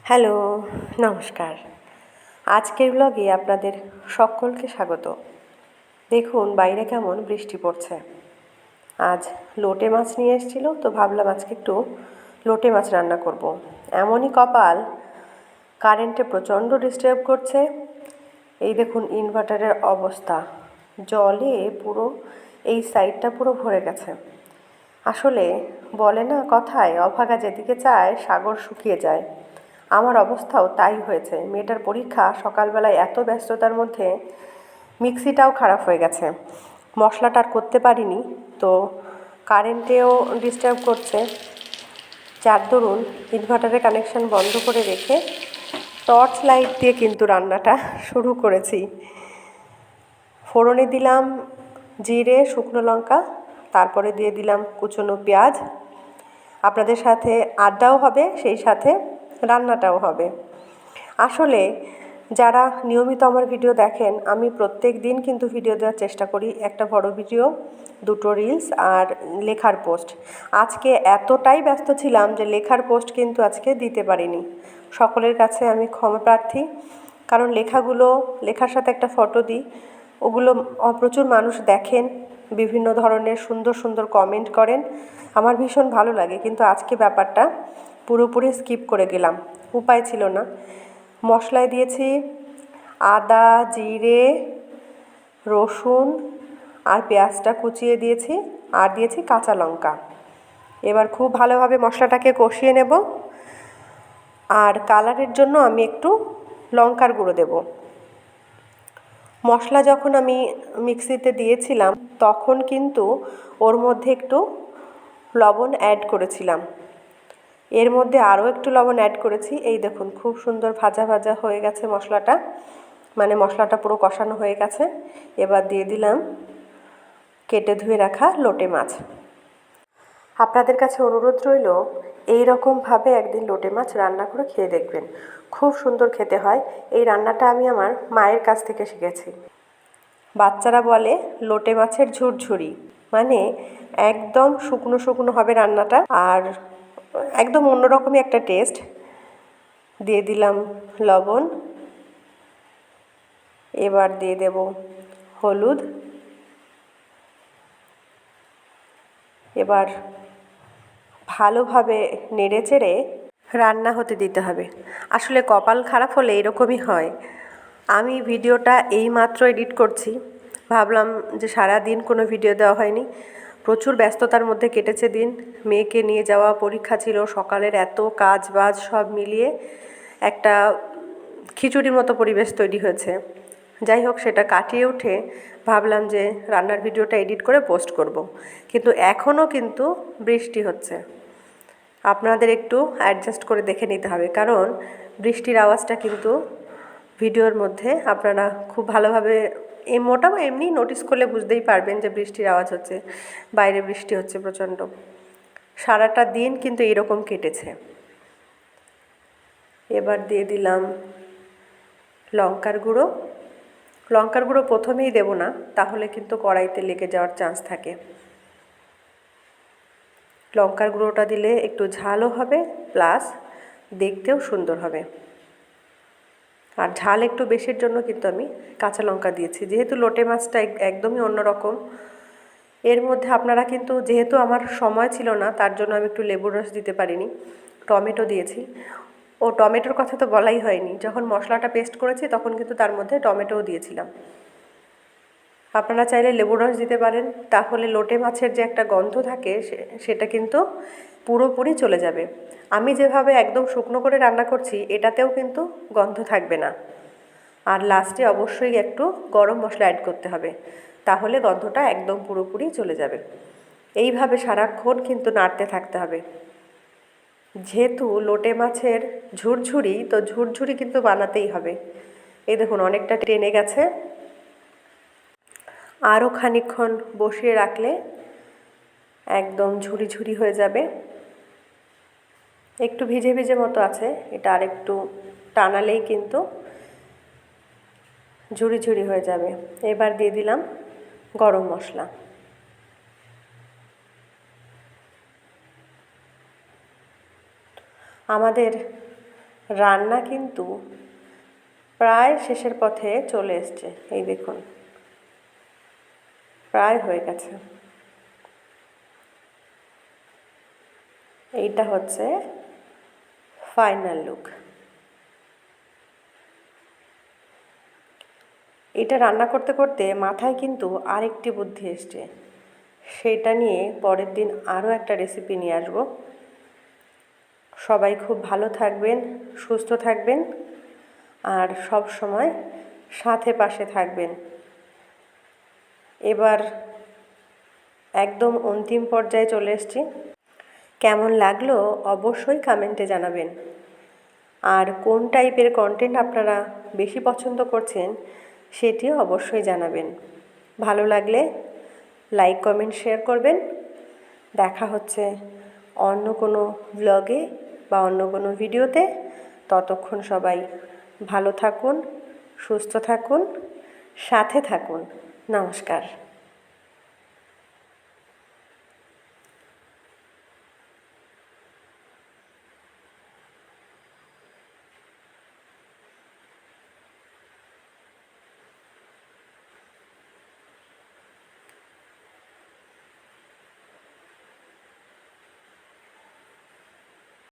Hello, নমস্কার। আজকের ব্লগে আপনাদের সকলকে স্বাগত। দেখুন বাইরে কেমন বৃষ্টি পড়ছে। আজ লোটে মাছ নিয়ে এসেছিল, তো ভাবলাম আজকে একটু লোটে মাছ রান্না করব। এমনই কপাল, কারেন্টে প্রচণ্ড ডিস্টার্ব করছে। এই দেখুন ইনভার্টারের অবস্থা, জলে পুরো এই সাইডটা পুরো ভরে গেছে। আসলে বলে না কথায়, অভাগা যেদিকে চায় সাগর শুকিয়ে যায়। আমার অবস্থাও তাই হয়েছে। মেয়েটার পরীক্ষা, সকালবেলায় এত ব্যস্ততার মধ্যে মিক্সিটাও খারাপ হয়ে গেছে, মশলাটা আর করতে পারিনি। তো কারেন্টেও ডিস্টার্ব করছে, যার দরুন ইনভার্টারের কানেকশান বন্ধ করে রেখে টর্চ লাইট দিয়ে কিন্তু রান্নাটা শুরু করেছি। ফোড়নে দিলাম জিরে, শুকনো লঙ্কা, তারপরে দিয়ে দিলাম কুচনো পেঁয়াজ। আপনাদের সাথে আড্ডাও হবে, সেই সাথে রান্নাটাও হবে। আসলে যারা নিয়মিত আমার ভিডিও দেখেন, আমি প্রত্যেক দিন কিন্তু ভিডিও দেওয়ার চেষ্টা করি। একটা বড় ভিডিও, দুটো রিলস আর লেখার পোস্ট। আজকে এতটাই ব্যস্ত ছিলাম যে লেখার পোস্ট কিন্তু আজকে দিতে পারিনি। সকলের কাছে আমি ক্ষমা প্রার্থী, কারণ লেখার সাথে একটা ফটো দিই, ওগুলো প্রচুর মানুষ দেখেন, বিভিন্ন ধরনের সুন্দর সুন্দর কমেন্ট করেন, আমার ভীষণ ভালো লাগে। কিন্তু আজকে ব্যাপারটা পুরোপুরি স্কিপ করে গেলাম, উপায় ছিল না। মশলায় দিয়েছি আদা, জিরে, রসুন আর পেঁয়াজটা কুচিয়ে দিয়েছি, আর দিয়েছি কাঁচা লঙ্কা। এবার খুব ভালোভাবে মশলাটাকে কষিয়ে নেব। আর কালারের জন্য আমি একটু লঙ্কার গুঁড়ো দেব। মশলা যখন আমি মিক্সিতে দিয়েছিলাম, তখন কিন্তু ওর মধ্যে একটু লবণ অ্যাড করেছিলাম। এর মধ্যে আরও একটু লবণ অ্যাড করেছি। এই দেখুন খুব সুন্দর ভাজা ভাজা হয়ে গেছে মশলাটা, মানে মশলাটা পুরো কষানো হয়ে গেছে। এবার দিয়ে দিলাম কেটে ধুয়ে রাখা লোটে মাছ। আপনাদের কাছে অনুরোধ রইল, এই রকমভাবে একদিন লোটে মাছ রান্না করে খেয়ে দেখবেন, খুব সুন্দর খেতে হয়। এই রান্নাটা আমি আমার মায়ের কাছ থেকে শিখেছি। বাচ্চারা বলে লোটে মাছের ঝুরঝুরি, মানে একদম শুকনো শুকনো হবে রান্নাটা, আর একদম অন্যরকমই একটা টেস্ট। দিয়ে দিলাম লবণ, এবার দিয়ে দেব হলুদ। এবার ভালোভাবে নেড়েচেড়ে রান্না হতে দিতে হবে। আসলে কপাল খারাপ হলে এরকমই হয়। আমি ভিডিওটা এইমাত্র এডিট করছি, ভাবলাম যে সারা দিন কোনো ভিডিও দেওয়া হয়নি, প্রচুর ব্যস্ততার মধ্যে কেটেছে দিন। মেয়েকে নিয়ে যাওয়া, পরীক্ষা ছিল, সকালের এত কাজ বাজ সব মিলিয়ে একটা খিচুড়ির মতো পরিবেশ তৈরি হয়েছে। যাই হোক, সেটা কাটিয়ে উঠে ভাবলাম যে রান্নার ভিডিওটা এডিট করে পোস্ট করব। কিন্তু এখনও কিন্তু বৃষ্টি হচ্ছে। আপনাদের একটু অ্যাডজাস্ট করে দেখে নিতে হবে, কারণ বৃষ্টির আওয়াজটা কিন্তু ভিডিওর মধ্যে আপনারা খুব ভালোভাবে এমনি নোটিস করলে বুঝতেই পারবেন যে বৃষ্টির আওয়াজ হচ্ছে, বাইরে বৃষ্টি হচ্ছে প্রচণ্ড। সারাটা দিন কিন্তু এরকম কেটেছে। এবার দিয়ে দিলাম লঙ্কার গুঁড়ো। লঙ্কার গুঁড়ো প্রথমেই দেব না, তাহলে কিন্তু কড়াইতে লেগে যাওয়ার চান্স থাকে। লঙ্কার গুঁড়োটা দিলে একটু ঝালও হবে, প্লাস দেখতেও সুন্দর হবে। আর ঝাল একটু বেশির জন্য কিন্তু আমি কাঁচা লঙ্কা দিয়েছি, যেহেতু লোটে মাছটা একদমই অন্যরকম। এর মধ্যে আপনারা কিন্তু, যেহেতু আমার সময় ছিল না, তার জন্য আমি একটু লেবুর রস দিতে পারিনি, টমেটো দিয়েছি। ও টমেটোর কথা তো বলাই হয়নি, যখন মশলাটা পেস্ট করেছি তখন কিন্তু তার মধ্যে টমেটোও দিয়েছিলাম। আপনারা চাইলে লেবুর রস দিতে পারেন, তাহলে লোটে মাছের যে একটা গন্ধ থাকে সেটা কিন্তু পুরোপুরি চলে যাবে। আমি যেভাবে একদম শুকনো করে রান্না করছি, এটাতেও কিন্তু গন্ধ থাকবে না। আর লাস্টে অবশ্যই একটু গরম মশলা অ্যাড করতে হবে, তাহলে গন্ধটা একদম পুরোপুরি চলে যাবে। এইভাবে সারাক্ষণ কিন্তু নাড়তে থাকতে হবে। যেহেতু লোটে মাছের ঝুরঝুরি, তো ঝুরঝুরি কিন্তু বানাতেই হবে। এই দেখুন অনেকটা টেনে গেছে, আরও খানিকক্ষণ বসিয়ে রাখলে একদম ঝুরি ঝুরি হয়ে যাবে। একটু ভিজে ভিজে মতো আছে, এটা আর একটু টানালেই কিন্তু ঝুরি ঝুরি হয়ে যাবে। এবার দিয়ে দিলাম গরম মশলা। আমাদের রান্না কিন্তু প্রায় শেষের পথে চলে এসছে। এই দেখুন, প্রায় হয়ে গেছে। এইটা হচ্ছে ফাইনাল লুক। এটা রান্না করতে করতে মাথায় কিন্তু আরেকটি বুদ্ধি এসছে, সেইটা নিয়ে পরের দিন আরও একটা রেসিপি নিয়ে আসবো। সবাই খুব ভালো থাকবেন, সুস্থ থাকবেন, আর সব সময় সাথে পাশে থাকবেন। এবার একদম অন্তিম পর্যায়ে চলে এসেছি। কেমন লাগলো অবশ্যই কমেন্টে জানাবেন। আর কোন টাইপের কন্টেন্ট আপনারা বেশি পছন্দ করছেন সেটিও অবশ্যই জানাবেন। ভালো লাগলে লাইক, কমেন্ট, শেয়ার করবেন। দেখা হচ্ছে অন্য কোনো ব্লগে বা অন্য কোনো ভিডিওতে। ততক্ষণ সবাই ভালো থাকুন, সুস্থ থাকুন, সাথে থাকুন। নমস্কার।